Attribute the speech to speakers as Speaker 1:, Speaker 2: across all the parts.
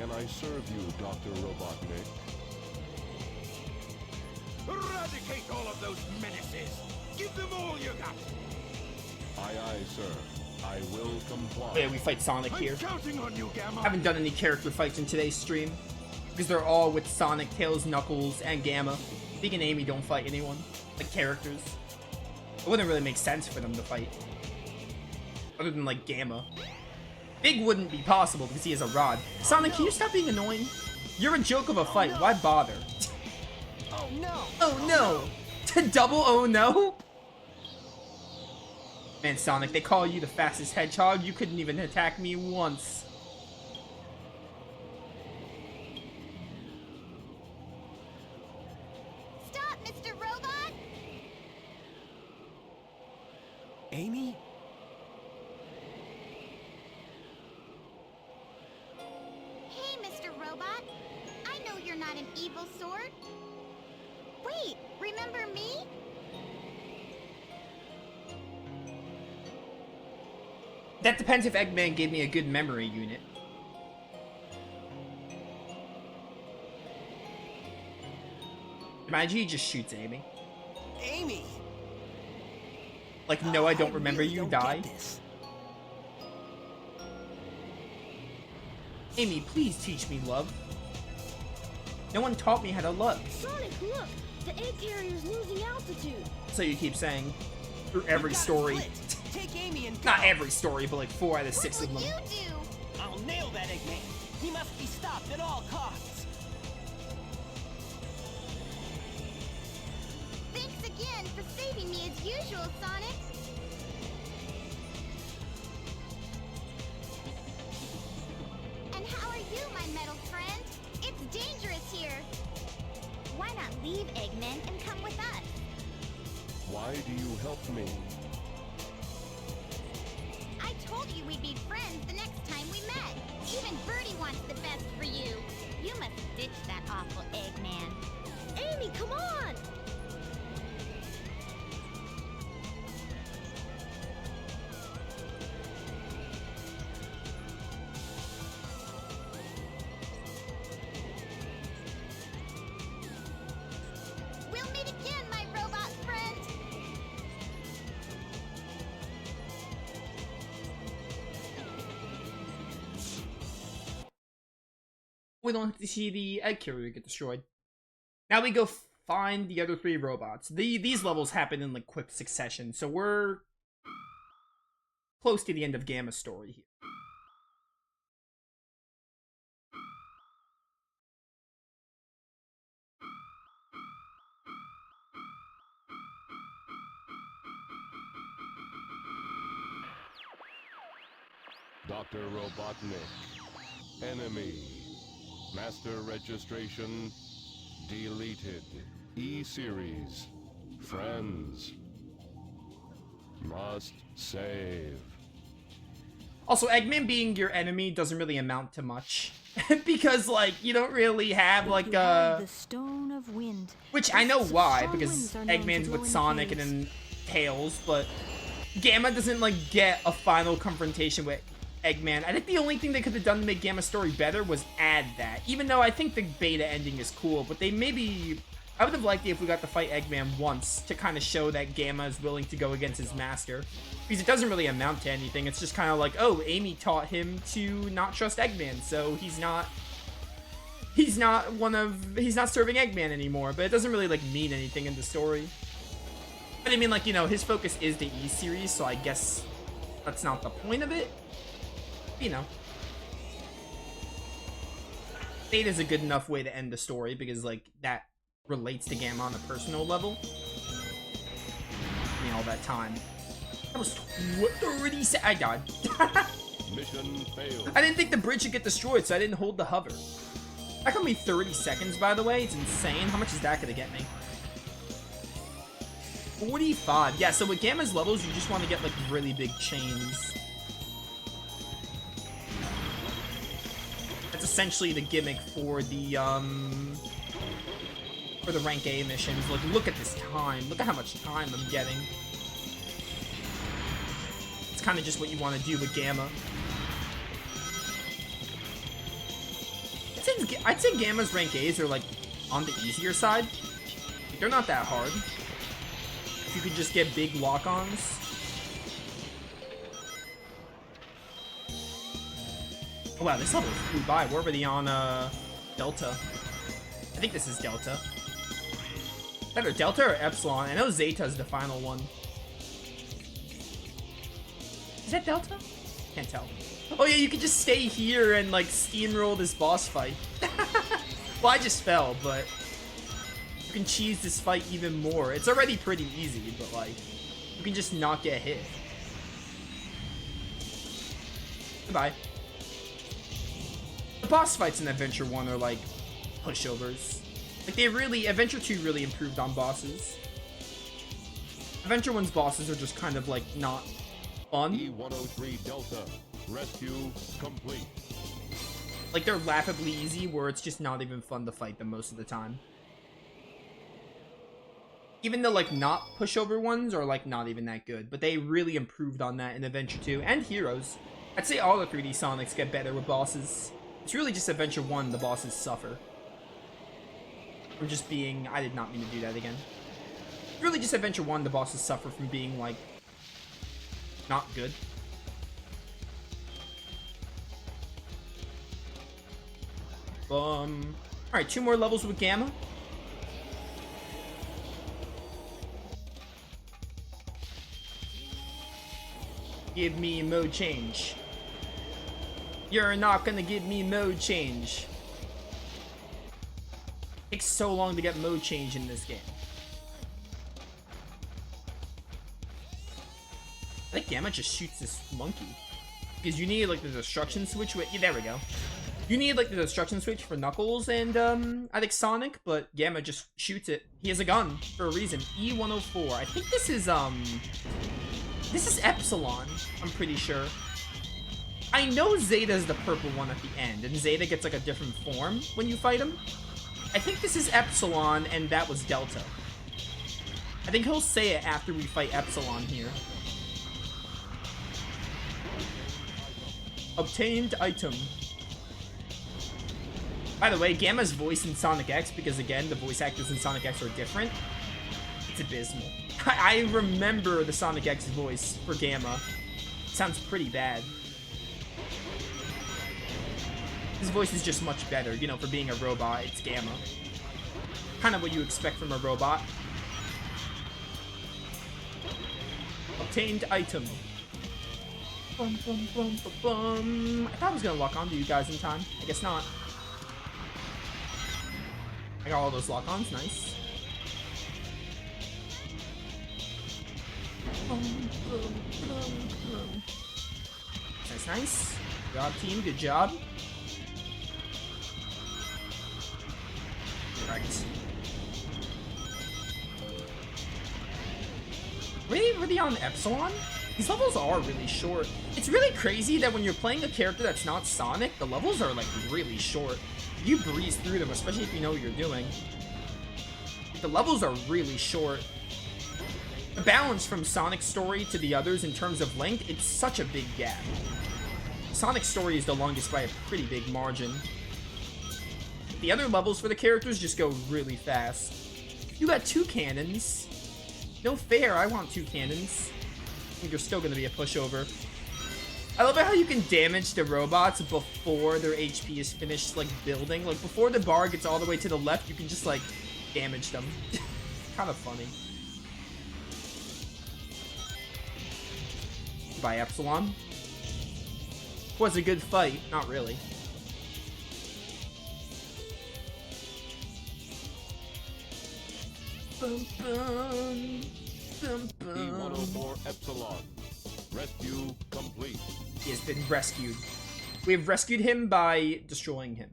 Speaker 1: can I serve you, Dr. Robotnik?
Speaker 2: Eradicate all of those menaces! Give them all you got!
Speaker 1: Aye, aye, sir. I will comply.
Speaker 3: Oh, yeah, we fight Sonic here.
Speaker 2: I'm counting on you, Gamma!
Speaker 3: I haven't done any character fights in today's stream because they're all with Sonic, Tails, Knuckles, and Gamma. Big and Amy don't fight anyone, like characters. It wouldn't really make sense for them to fight, other than like Gamma. Big wouldn't be possible because he has a rod. Sonic, can you stop being annoying? You're a joke of a fight. Why bother?
Speaker 2: Oh no!
Speaker 3: Oh no! Double oh no? Man, Sonic, they call you the fastest hedgehog. You couldn't even attack me once.
Speaker 4: Stop, Mr. Robot!
Speaker 2: Amy?
Speaker 4: Hey, Mr. Robot. I know you're not an evil sort. Wait, remember me?
Speaker 3: That depends if Eggman gave me a good memory unit. Imagine he just shoots Amy.
Speaker 2: Amy!
Speaker 3: Like, no, I don't remember
Speaker 2: really
Speaker 3: you
Speaker 2: don't
Speaker 3: died.
Speaker 2: get this.
Speaker 3: Amy, please teach me love. No one taught me how to love.
Speaker 5: Sonic, look! The egg carrier's losing altitude.
Speaker 3: So you keep saying through every story.
Speaker 2: Take Amy and
Speaker 3: Not
Speaker 2: go.
Speaker 3: every story, but like 4 out of 6
Speaker 4: What
Speaker 3: of
Speaker 4: will
Speaker 3: them.
Speaker 4: you do?
Speaker 2: I'll nail that Eggman. He must be stopped at all costs.
Speaker 4: Thanks again for saving me as usual, Sonic. And how are you, my metal friend? It's dangerous here. Why not leave Eggman and come with us?
Speaker 1: Why do you help me?
Speaker 4: I told you we'd be friends the next time we met. Even Birdie wants the best for you. You must ditch that awful Eggman.
Speaker 5: Amy, come on!
Speaker 4: We'll meet again, my robot friend.
Speaker 3: We don't have to see the egg carrier get destroyed. Now we go find the other 3 robots. These levels happen in like quick succession, so we're close to the end of Gamma's story here.
Speaker 1: Dr. Robotnik. Enemy. Master registration deleted. E-Series. Friends. Must save.
Speaker 3: Also, Eggman being your enemy doesn't really amount to much. Because, like, you don't really have, like,
Speaker 5: The Stone of Wind.
Speaker 3: which I know why,
Speaker 5: Strong
Speaker 3: because
Speaker 5: winds are known to
Speaker 3: Eggman's
Speaker 5: blow
Speaker 3: with
Speaker 5: in
Speaker 3: Sonic and
Speaker 5: caves.
Speaker 3: then Tails, but Gamma doesn't, like, get a final confrontation with Eggman. I think the only thing they could have done to make Gamma's story better was add that. Even though I think the beta ending is cool, but they maybe... I would have liked it if we got to fight Eggman once to kind of show that Gamma is willing to go against his master. Because it doesn't really amount to anything. It's just kind of like, oh, Amy taught him to not trust Eggman, so he's not serving Eggman anymore. But it doesn't really, like, mean anything in the story. But I mean, like, you know, his focus is the E-Series, so I guess that's not the point of it. You know. Beta's a good enough way to end the story, because, like, that relates to Gamma on a personal level. I mean, all that time. That was 30 seconds. I died.
Speaker 1: Mission failed.
Speaker 3: I didn't think the bridge would get destroyed, so I didn't hold the hover. That could be 30 seconds, by the way. It's insane. How much is that gonna get me? 45. Yeah, so with Gamma's levels, you just want to get, like, really big chains. That's essentially the gimmick for the rank A missions. Like, look at this time. Look at how much time I'm getting. It's kind of just what you want to do with Gamma. I'd say Gamma's rank A's are like on the easier side. They're not that hard. If you could just get big lock-ons. Oh wow, this level flew by. We're already on Delta. I think this is Delta. Either Delta or Epsilon. I know Zeta's the final one. Is that Delta? Can't tell. Oh yeah, you can just stay here and like steamroll this boss fight. Well, I just fell, but you can cheese this fight even more. It's already pretty easy, but like you can just not get hit. Goodbye. The boss fights in Adventure 1 are like pushovers. Like they really, Adventure 2 really improved on bosses. Adventure 1's bosses are just kind of like not fun.
Speaker 1: E-103 Delta. Rescue complete.
Speaker 3: Like they're laughably easy where it's just not even fun to fight them most of the time. Even the like not pushover ones are like not even that good, but they really improved on that in Adventure 2 and Heroes. I'd say all the 3D Sonics get better with bosses. It's really just Adventure 1 the bosses suffer. From just being, I did not mean to do that again. Really just Adventure 1 the bosses suffer from being like not good. Alright, 2 more levels with Gamma. Give me mode change. You're not gonna give me mode change. It takes so long to get mode change in this game. I think Gamma just shoots this monkey. Because you need like the destruction switch with, yeah, there we go. You need like the destruction switch for Knuckles and I think Sonic, but Gamma just shoots it. He has a gun for a reason. E-104. I think this is Epsilon, I'm pretty sure. I know Zeta's the purple one at the end, and Zeta gets like a different form when you fight him. I think this is Epsilon, and that was Delta. I think he'll say it after we fight Epsilon here. Obtained item. By the way, Gamma's voice in Sonic X, because again, the voice actors in Sonic X are different, it's abysmal. I remember the Sonic X voice for Gamma. It sounds pretty bad. His voice is just much better, you know, for being a robot, it's Gamma. Kind of what you expect from a robot. Obtained item. Bum, bum, bum, bum, bum. I thought I was gonna lock onto you guys in time. I guess not. I got all those lock-ons, nice. Nice, nice. Good job, team, good job. Right. Really on Epsilon? These levels are really short. It's really crazy that when you're playing a character that's not Sonic, the levels are like really short. You breeze through them, especially if you know what you're doing. The levels are really short. The balance from Sonic's story to the others in terms of length, it's such a big gap. Sonic's story is the longest by a pretty big margin. The other levels for the characters just go really fast. You got 2 cannons. No fair, I want 2 cannons. I think you're still gonna be a pushover. I love it how you can damage the robots before their HP is finished, like, building. Like, before the bar gets all the way to the left, you can just, like, damage them. Kind of funny. By Epsilon. Was a good fight. Not really. Bum, bum, bum, bum.
Speaker 1: E-104 Epsilon. Rescue complete.
Speaker 3: He has been rescued. We have rescued him by destroying him.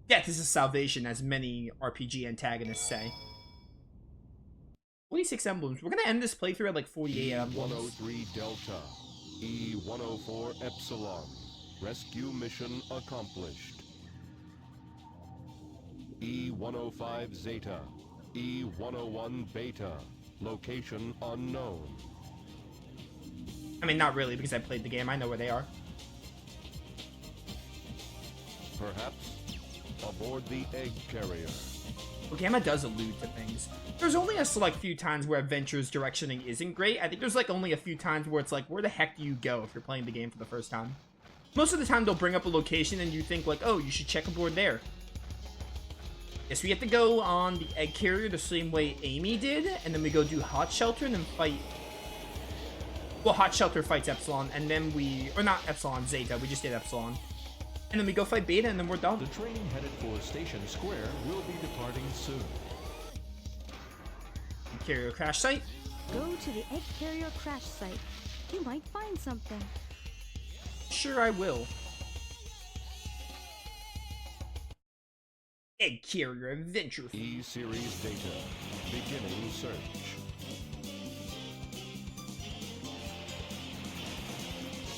Speaker 3: Death is a salvation, as many RPG antagonists say. 46 emblems. We're gonna end this playthrough at like 48 emblems.
Speaker 1: E-103 Delta. E-104 Epsilon. Rescue mission accomplished. E-105 Zeta. E-101 Beta. Location unknown.
Speaker 3: I mean, not really, because I played the game. I know where they are.
Speaker 1: perhaps? Aboard the egg carrier.
Speaker 3: Well, Gamma does allude to things. There's only a select few times where Adventure's directioning isn't great. I think there's like only a few times where it's like, where the heck do you go if you're playing the game for the first time? Most of the time they'll bring up a location and you think like, oh, you should check aboard there. Yes, we have to go on the egg carrier the same way Amy did, and then we go do Hot Shelter and then fight... Well, Hot Shelter fights Epsilon, and then we... Or not Epsilon, Zeta. We just did Epsilon. And then we go fight Beta, and then we're done.
Speaker 1: The train headed for Station Square will be departing soon.
Speaker 3: Carrier crash site.
Speaker 5: Go to the egg carrier crash site. You might find something.
Speaker 3: Sure, I will. Egg carrier adventure.
Speaker 1: E-Series data. Beginning search.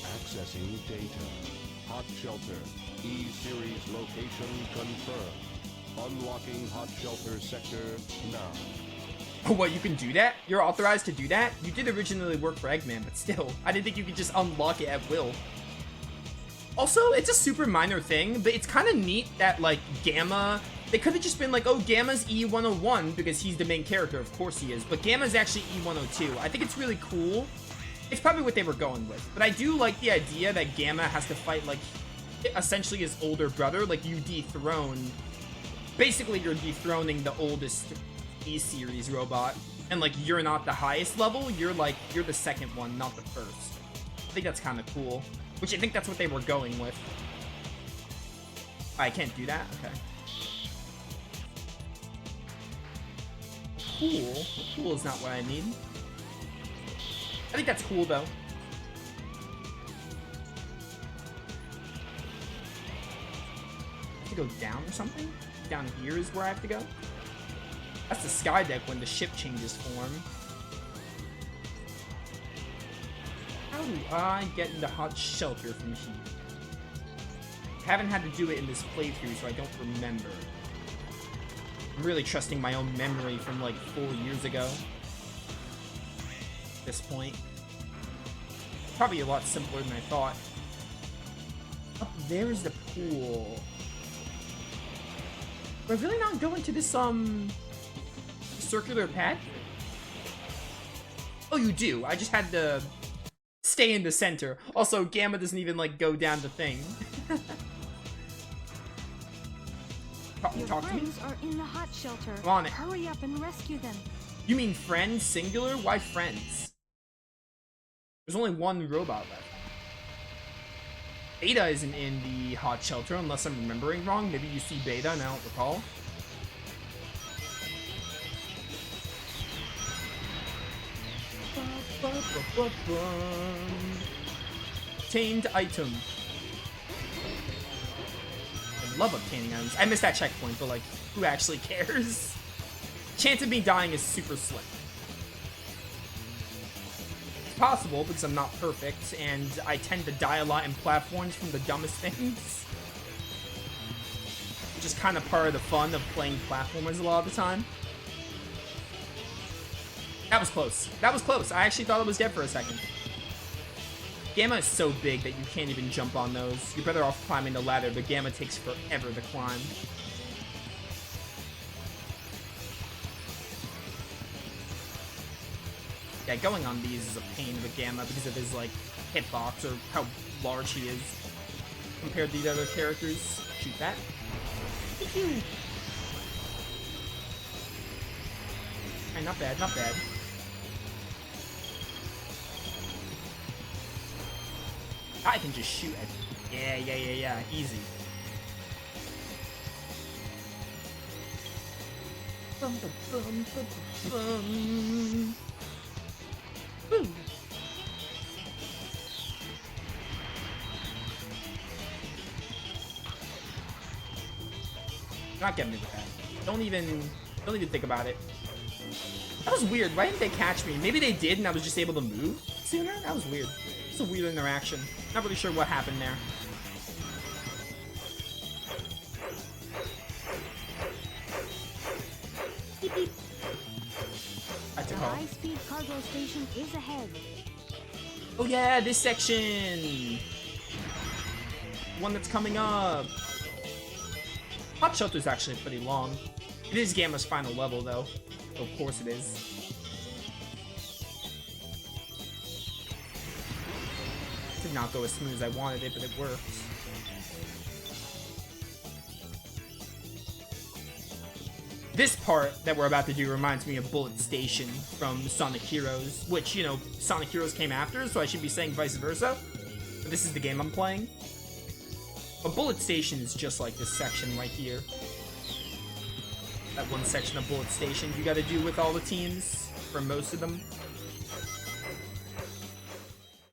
Speaker 1: Accessing data. Hot Shelter. E-Series location confirmed. Unlocking Hot Shelter sector now.
Speaker 3: What, you can do that? You're authorized to do that? You did originally work for Eggman, but still, I didn't think you could just unlock it at will. Also, it's a super minor thing, but it's kind of neat that, like, Gamma... They could have just been like, oh, Gamma's E101 because he's the main character. Of course he is. But Gamma's actually E102. I think it's really cool. It's probably what they were going with. But I do like the idea that Gamma has to fight, like, essentially his older brother. Like, you dethrone... Basically, you're dethroning the oldest E-Series robot. And, like, you're not the highest level. You're, like, you're the second one, not the first. I think that's kind of cool. Which I think that's what they were going with. I can't do that? Okay. Cool. Cool is not what I need. I think that's cool, though. I have to go down or something? Down here is where I have to go? That's the sky deck when the ship changes form. How do I get into Hot Shelter from here? I haven't had to do it in this playthrough, so I don't remember. I'm really trusting my own memory from like 4 years ago. At this point. Probably a lot simpler than I thought. Up there is the pool. Do I really not go into this, circular path? Oh, you do. I just had to stay in the center. Also, Gamma doesn't even, like, go down the thing.
Speaker 5: Your
Speaker 3: Talk to me?
Speaker 5: friends are in the hot shelter.
Speaker 3: I'm on it.
Speaker 5: Hurry up and rescue them.
Speaker 3: You mean friends, singular? Why friends? There's only one robot left. Beta isn't in the hot shelter, unless I'm remembering wrong. Maybe you see Beta and I don't recall. Tamed item. I love obtaining items. I missed that checkpoint, but like, who actually cares? Chance of me dying is super slim. It's possible because I'm not perfect, and I tend to die a lot in platforms from the dumbest things. Which is kind of part of the fun of playing platformers a lot of the time. That was close. That was close. I actually thought it was dead for a second. Gamma is so big that you can't even jump on those. You're better off climbing the ladder, but Gamma takes forever to climb. Yeah, going on these is a pain with Gamma because of his, like, hitbox or how large he is compared to the other characters. Shoot that. Thank you. Hey, not bad, not bad. I can just shoot at... Yeah. Easy. Bum, bum, bum, bum, bum. Woo. Not getting me with that. Don't even think about it. That was weird. Why didn't they catch me? Maybe they did and I was just able to move sooner? That was weird. It's a weird interaction. Not really sure what happened there. Beep, beep. That's a
Speaker 5: The
Speaker 3: call.
Speaker 5: high-speed cargo station is ahead.
Speaker 3: Oh yeah, this section! One that's coming up. Hot Shelter's actually pretty long. It is Gamma's final level, though. So of course it is. Did not go as smooth as I wanted it, but it worked. This part that we're about to do reminds me of Bullet Station from Sonic Heroes, which, you know, Sonic Heroes came after, so I should be saying vice versa. But this is the game I'm playing. But Bullet Station is just like this section right here. That one section of Bullet Station you gotta do with all the teams, for most of them.